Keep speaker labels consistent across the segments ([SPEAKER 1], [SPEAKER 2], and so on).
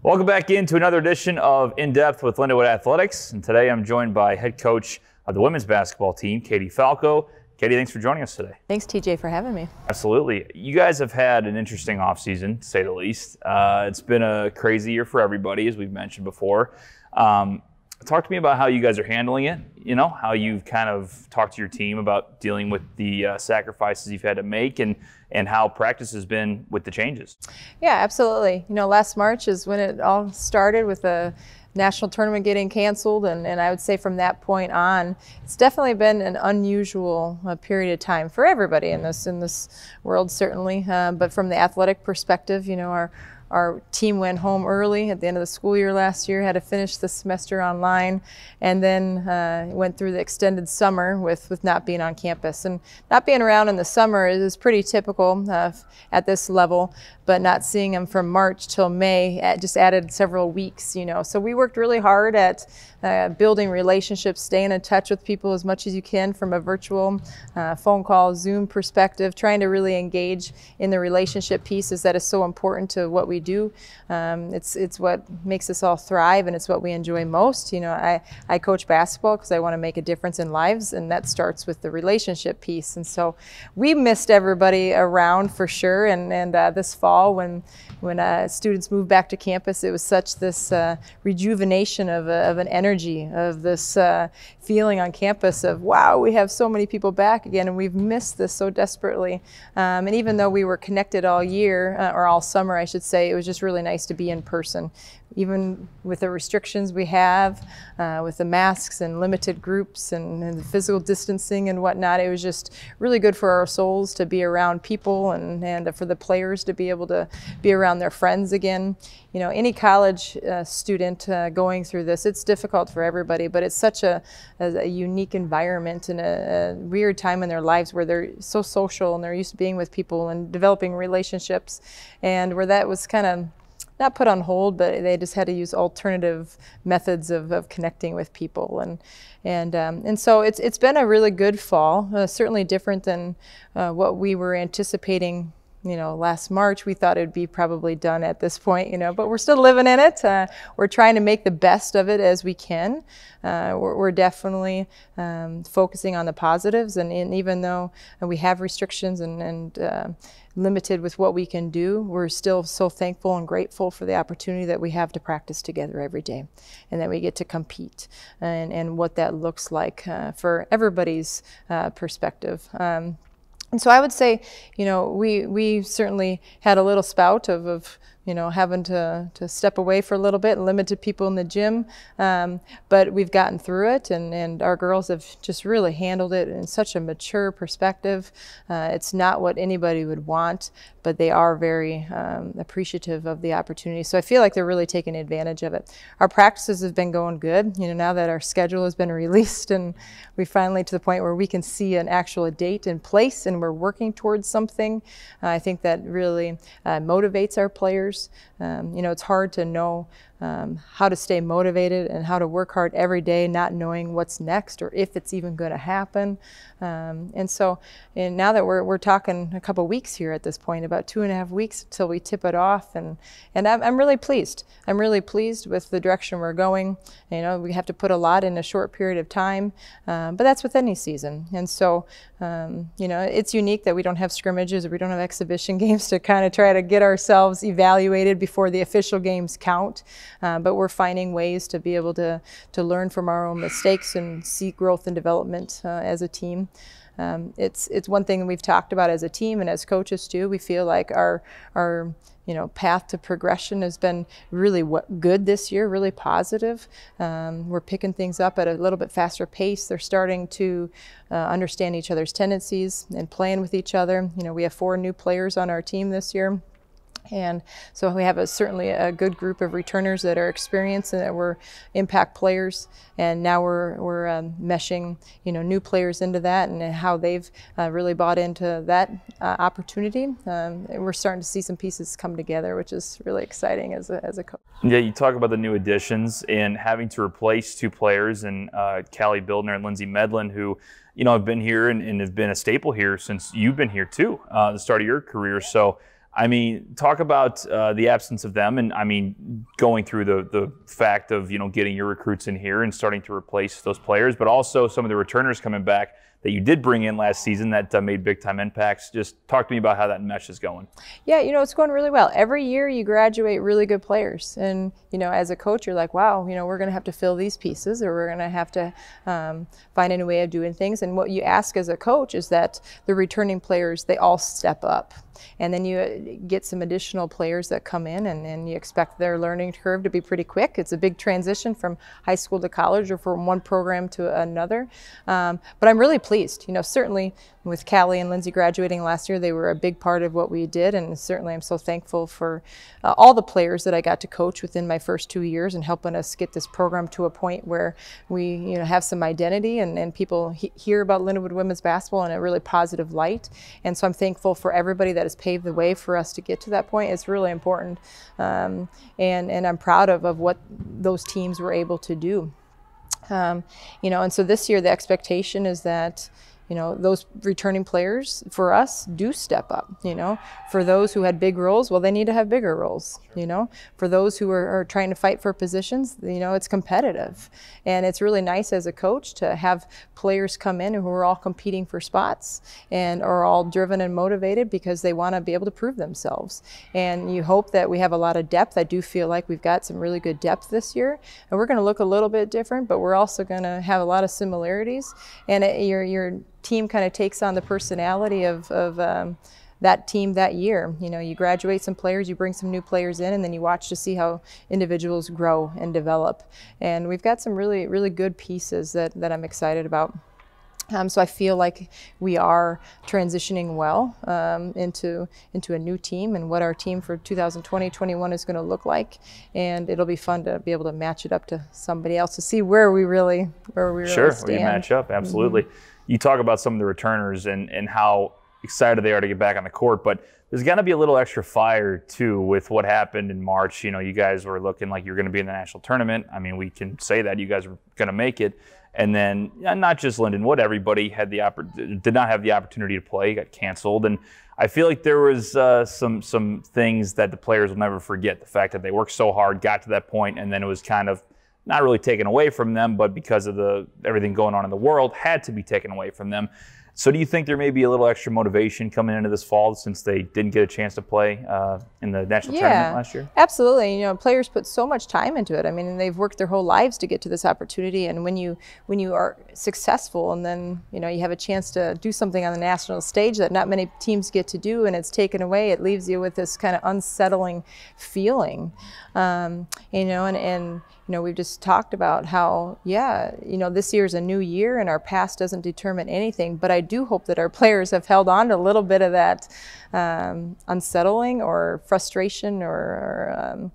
[SPEAKER 1] Welcome back into another edition of In Depth with Lindenwood Athletics. And today I'm joined by head coach of the women's basketball team, Katie Falco. Katie, thanks for joining us today.
[SPEAKER 2] Thanks, TJ, for having me.
[SPEAKER 1] Absolutely. You guys have had an interesting offseason, to say the least. It's been a crazy year for everybody, as we've mentioned before. Talk to me about how you guys are handling it, how you've kind of talked to your team about dealing with the sacrifices you've had to make and how practice has been with the changes.
[SPEAKER 2] Yeah, absolutely. Last March is when it all started with the national tournament getting canceled, and I would say from that point on, it's definitely been an unusual period of time for everybody in this world, certainly. But from the athletic perspective, our team went home early at the end of the school year last year, had to finish the semester online, and then went through the extended summer with not being on campus. And not being around in the summer is pretty typical at this level, but not seeing them from March till May just added several weeks, So we worked really hard at building relationships, staying in touch with people as much as you can from a virtual phone call, Zoom perspective, trying to really engage in the relationship pieces that is so important to what we do. It's what makes us all thrive, and it's what we enjoy most. I coach basketball because I want to make a difference in lives, and that starts with the relationship piece. And so we missed everybody around for sure. And this fall, when students moved back to campus, it was such this rejuvenation of an energy, of this feeling on campus of, wow, we have so many people back again, and we've missed this so desperately. And even though we were connected all year, or all summer, I should say, it was just really nice to be in person. Even with the restrictions we have, with the masks and limited groups and the physical distancing and whatnot, it was just really good for our souls to be around people and for the players to be able to be around their friends again. Any college student going through this, it's difficult for everybody, but it's such a unique environment and a weird time in their lives where they're so social and they're used to being with people and developing relationships, and where that was kind of not put on hold, but they just had to use alternative methods of connecting with people. And so it's been a really good fall, certainly different than what we were anticipating. Last March, we thought it'd be probably done at this point, but we're still living in it. We're trying to make the best of it as we can. We're definitely focusing on the positives, and even though we have restrictions and limited with what we can do, we're still so thankful and grateful for the opportunity that we have to practice together every day, and that we get to compete, and what that looks like for everybody's perspective. And so I would say, we certainly had a little spout of having to step away for a little bit and limited people in the gym. But we've gotten through it, and our girls have just really handled it in such a mature perspective. It's not what anybody would want, but they are very appreciative of the opportunity. So I feel like they're really taking advantage of it. Our practices have been going good, now that our schedule has been released and we finally to the point where we can see an actual date in place and we're working towards something. I think that really motivates our players. It's hard to know how to stay motivated and how to work hard every day, not knowing what's next or if it's even going to happen. And now that we're talking a couple weeks here at this point, about 2.5 weeks until we tip it off, and I'm really pleased. I'm really pleased with the direction we're going. We have to put a lot in a short period of time, but that's with any season. And so, it's unique that we don't have scrimmages or we don't have exhibition games to kind of try to get ourselves evaluated before the official games count. But we're finding ways to be able to learn from our own mistakes and see growth and development as a team. It's one thing we've talked about as a team and as coaches too. We feel like our path to progression has been really good this year, really positive. We're picking things up at a little bit faster pace. They're starting to understand each other's tendencies and playing with each other. We have 4 new players on our team this year. And so we have certainly a good group of returners that are experienced and that were impact players. And now we're meshing, new players into that and how they've really bought into that opportunity. And we're starting to see some pieces come together, which is really exciting as a coach.
[SPEAKER 1] Yeah, you talk about the new additions and having to replace 2 players, and Callie Bildner and Lindsay Medlin, who have been here and have been a staple here since you've been here too, the start of your career. So I mean, talk about the absence of them, and I mean, going through the fact of getting your recruits in here and starting to replace those players, but also some of the returners coming back that you did bring in last season that made big time impacts. Just talk to me about how that mesh is going.
[SPEAKER 2] Yeah, it's going really well. Every year you graduate really good players, and as a coach, you're like, wow, we're going to have to fill these pieces, or we're going to have to find a new way of doing things. And what you ask as a coach is that the returning players, they all step up. And then you get some additional players that come in, and you expect their learning curve to be pretty quick. It's a big transition from high school to college, or from one program to another. But I'm really pleased. Certainly with Callie and Lindsay graduating last year, they were a big part of what we did, and certainly I'm so thankful for all the players that I got to coach within my first 2 years and helping us get this program to a point where we have some identity, and people hear about Lindenwood women's basketball in a really positive light. And so I'm thankful for everybody that has paved the way for us to get to that point. It's really important, and I'm proud of what those teams were able to do. And so this year the expectation is that those returning players for us do step up. For those who had big roles, well, they need to have bigger roles. For those who are trying to fight for positions, it's competitive. And it's really nice as a coach to have players come in who are all competing for spots and are all driven and motivated because they want to be able to prove themselves. And you hope that we have a lot of depth. I do feel like we've got some really good depth this year, and we're going to look a little bit different, but we're also going to have a lot of similarities. And your team kind of takes on the personality of that team that year. You graduate some players, you bring some new players in, and then you watch to see how individuals grow and develop. And we've got some really, really good pieces that I'm excited about. So I feel like we are transitioning well into a new team and what our team for 2020-21 is going to look like. And it'll be fun to be able to match it up to somebody else to see where we really
[SPEAKER 1] Sure,
[SPEAKER 2] stand.
[SPEAKER 1] we match up, absolutely. Mm-hmm. You talk about some of the returners and how excited they are to get back on the court, but there's got to be a little extra fire too with what happened in March. You guys were looking like you're going to be in the national tournament. I mean, we can say that you guys were going to make it, and then not just Lindenwood, everybody did not have the opportunity to play, got canceled, and I feel like there was some things that the players will never forget. The fact that they worked so hard, got to that point, and then it was kind of not really taken away from them, but because of everything going on in the world, had to be taken away from them. So do you think there may be a little extra motivation coming into this fall since they didn't get a chance to play in the national tournament last year?
[SPEAKER 2] Absolutely. Players put so much time into it. I mean, they've worked their whole lives to get to this opportunity. And when you are successful and then, you have a chance to do something on the national stage that not many teams get to do and it's taken away, it leaves you with this kind of unsettling feeling. We've just talked about how, this year is a new year and our past doesn't determine anything. But I do hope that our players have held on to a little bit of that unsettling or frustration or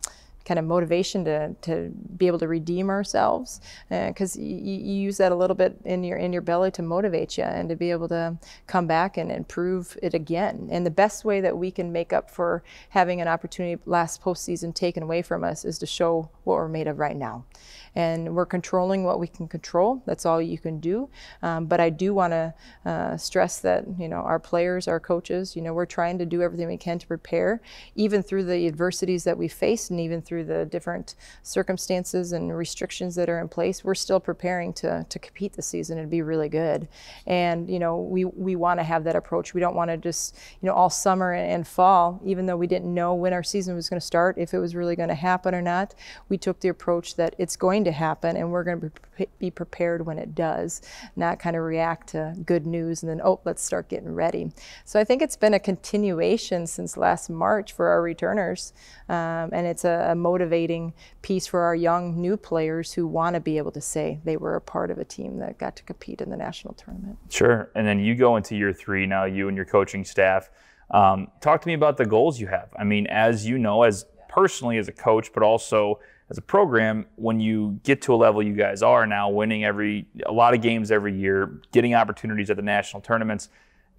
[SPEAKER 2] kind of motivation to be able to redeem ourselves, because you use that a little bit in your belly to motivate you and to be able to come back and improve it again. And the best way that we can make up for having an opportunity last postseason taken away from us is to show what we're made of right now. And we're controlling what we can control. That's all you can do. But I do want to stress that, our players, our coaches, we're trying to do everything we can to prepare, even through the adversities that we face and even through the different circumstances and restrictions that are in place. We're still preparing to compete this season and be really good. And, we want to have that approach. We don't want to just, all summer and fall, even though we didn't know when our season was going to start, if it was really going to happen or not, we took the approach that it's going to happen and we're going to be prepared when it does, not kind of react to good news and then, let's start getting ready. So I think it's been a continuation since last March for our returners, and it's a motivating piece for our young new players who want to be able to say they were a part of a team that got to compete in the national tournament.
[SPEAKER 1] Sure. And then you go into year 3 now, you and your coaching staff. Talk to me about the goals you have. I mean, as you know, as personally as a coach, but also as a program, when you get to a level you guys are now, winning a lot of games every year, getting opportunities at the national tournaments,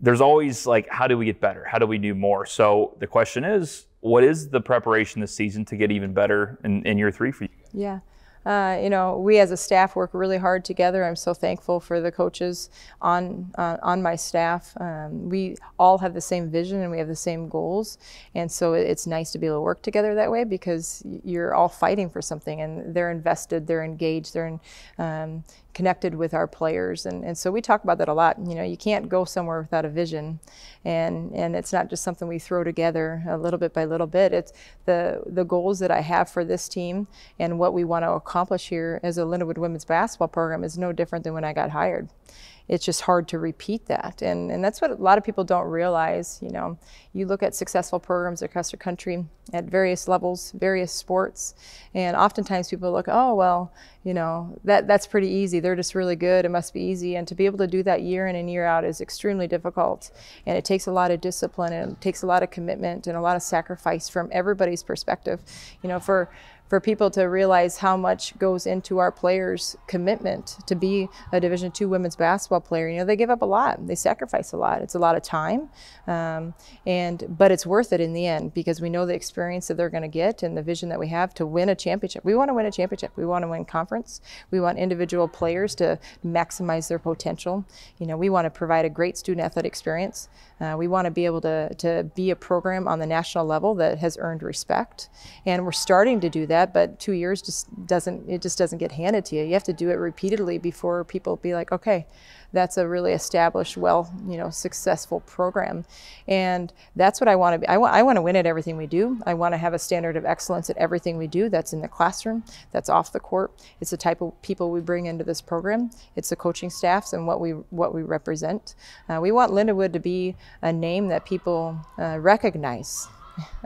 [SPEAKER 1] there's always like, how do we get better? How do we do more? So the question is, what is the preparation this season to get even better in year 3 for you?
[SPEAKER 2] Yeah. We as a staff work really hard together. I'm so thankful for the coaches on my staff. We all have the same vision and we have the same goals, and so it's nice to be able to work together that way because you're all fighting for something, and they're invested, they're engaged, they're connected with our players, and so we talk about that a lot. You can't go somewhere without a vision, and it's not just something we throw together a little bit by little bit. It's the goals that I have for this team and what we want to accomplish here as a Lindenwood women's basketball program is no different than when I got hired. It's just hard to repeat that, and that's what a lot of people don't realize. You look at successful programs across the country at various levels, various sports, and oftentimes people look, oh well, that's pretty easy. They're just really good. It must be easy. And to be able to do that year in and year out is extremely difficult, and it takes a lot of discipline and it takes a lot of commitment and a lot of sacrifice from everybody's perspective. For people to realize how much goes into our players' commitment to be a Division II women's basketball player. They give up a lot. They sacrifice a lot. It's a lot of time, but it's worth it in the end because we know the experience that they're going to get and the vision that we have to win a championship. We want to win a championship. We want to win conference. We want individual players to maximize their potential. We want to provide a great student athlete experience. We want to be able to be a program on the national level that has earned respect, and we're starting to do that. But 2 years just doesn't get handed to you. You have to do it repeatedly before people be like, okay, that's a really established, successful program. And that's what I want to be. I want to win at everything we do. I want to have a standard of excellence at everything we do. That's in the classroom, that's off the court. It's the type of people we bring into this program. It's the coaching staffs and what we represent. We want Lindenwood to be a name that people recognize.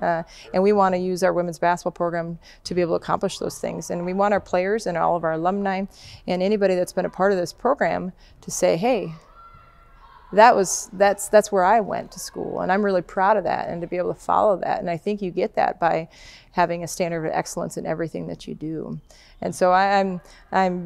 [SPEAKER 2] And we want to use our women's basketball program to be able to accomplish those things. And we want our players and all of our alumni and anybody that's been a part of this program to say, hey, that's where I went to school, and I'm really proud of that, and to be able to follow that. And I think you get that by having a standard of excellence in everything that you do. And so I'm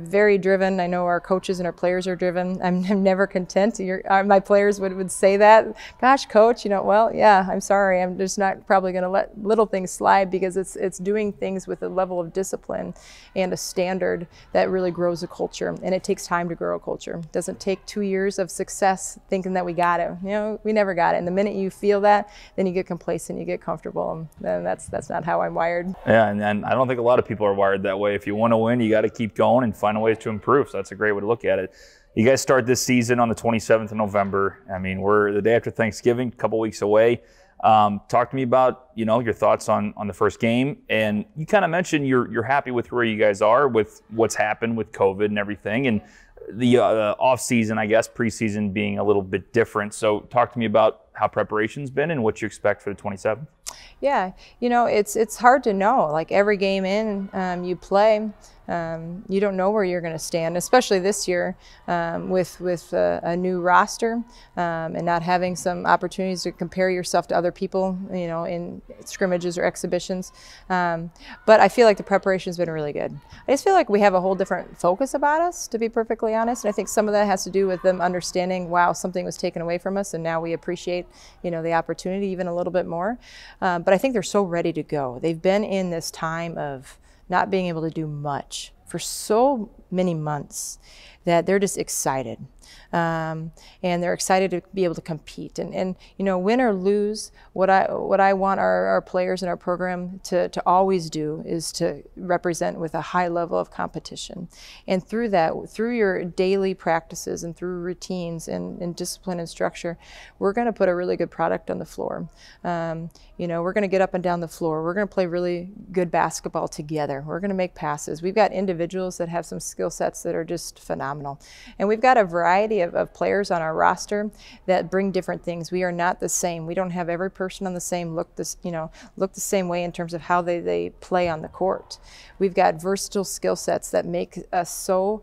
[SPEAKER 2] very driven. I know our coaches and our players are driven. I'm never content. My players would say that, gosh, coach, well, yeah, I'm sorry. I'm just not probably going to let little things slide because it's doing things with a level of discipline and a standard that really grows a culture. And it takes time to grow a culture. It doesn't take 2 years of success thinking that we got it. We never got it. And the minute you feel that, then you get complacent, you get comfortable. And that's not how I'm wired.
[SPEAKER 1] Yeah, and I don't think a lot of people are wired that way. If you want to win, you got to keep going and find a way to improve. So that's a great way to look at it. You guys start this season on the 27th of November. I mean, we're the day after Thanksgiving, a couple weeks away. Talk to me about, your thoughts on the first game. And you kind of mentioned you're happy with where you guys are with what's happened with COVID and everything. And the off season, I guess, preseason being a little bit different. So talk to me about how preparation's been and what you expect for the 27th.
[SPEAKER 2] Yeah, it's hard to know. Like every game in you play, you don't know where you're going to stand, especially this year with a new roster and not having some opportunities to compare yourself to other people, in scrimmages or exhibitions. But I feel like the preparation's been really good. I just feel like we have a whole different focus about us, to be perfectly honest. And I think some of that has to do with them understanding, wow, something was taken away from us, and now we appreciate, the opportunity even a little bit more. But I think they're so ready to go. They've been in this time of not being able to do much for so many months that they're just excited. And they're excited to be able to compete. And win or lose, what I want our players in our program to always do is to represent with a high level of competition. And through that, through your daily practices and through routines and discipline and structure, we're going to put a really good product on the floor. We're going to get up and down the floor. We're going to play really good basketball together. We're going to make passes. We've got individuals that have some skill sets that are just phenomenal. And we've got a variety of players on our roster that bring different things. We are not the same. We don't have every person on the same look the same way in terms of how they play on the court. We've got versatile skill sets that make us so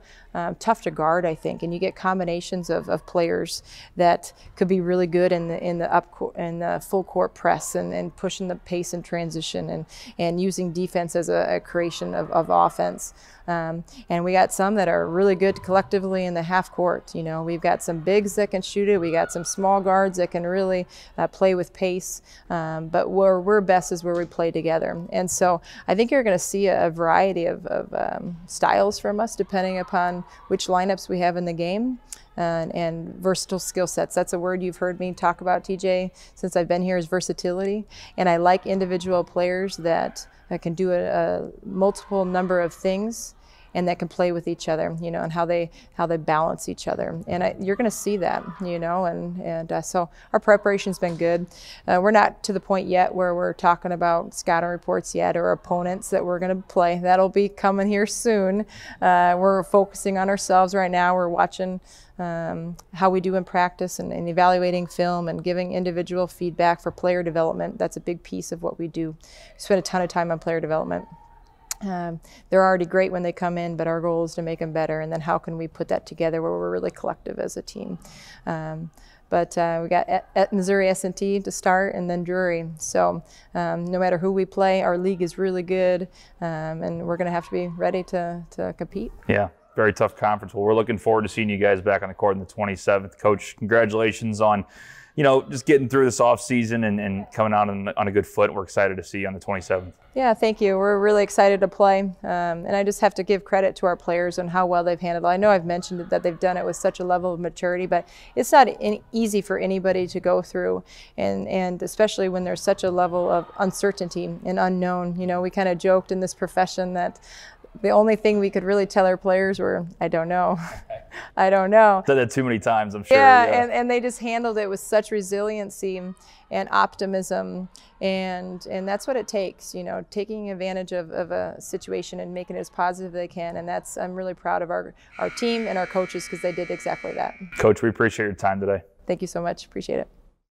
[SPEAKER 2] tough to guard, I think, and you get combinations of players that could be really good in the full court press and pushing the pace and transition and using defense as a creation of offense. And we got some that are really good collectively in the half court. You know, we've got some bigs that can shoot it. We got some small guards that can really play with pace. But where we're best is where we play together. And so I think you're going to see a variety of styles from us depending upon which lineups we have in the game. And versatile skill sets. That's a word you've heard me talk about, TJ, since I've been here, is versatility. And I like individual players that can do a multiple number of things and that can play with each other, you know, and how they balance each other. And you're going to see that, you know, and so our preparation's been good. We're not to the point yet where we're talking about scouting reports yet or opponents that we're going to play. That'll be coming here soon. We're focusing on ourselves right now. We're watching how we do in practice and evaluating film and giving individual feedback for player development. That's a big piece of what we do. We spend a ton of time on player development. They're already great when they come in, but our goal is to make them better. And then how can we put that together where we're really collective as a team? But we got at Missouri S&T to start, and then Drury. So no matter who we play, our league is really good, and we're going to have to be ready to compete.
[SPEAKER 1] Yeah. Very tough conference. Well, we're looking forward to seeing you guys back on the court on the 27th. Coach, congratulations on, you know, just getting through this off season and coming out on a good foot. We're excited to see you on the 27th.
[SPEAKER 2] Yeah, thank you. We're really excited to play. And I just have to give credit to our players on how well they've handled it. I know I've mentioned that they've done it with such a level of maturity, but it's not easy for anybody to go through. And especially when there's such a level of uncertainty and unknown. You know, we kind of joked in this profession that the only thing we could really tell our players were, I don't know. I don't know.
[SPEAKER 1] Said that too many times, I'm sure.
[SPEAKER 2] Yeah, and they just handled it with such resiliency and optimism. And that's what it takes, you know, taking advantage of a situation and making it as positive as they can. And I'm really proud of our team and our coaches because they did exactly that.
[SPEAKER 1] Coach, we appreciate your time today.
[SPEAKER 2] Thank you so much. Appreciate it.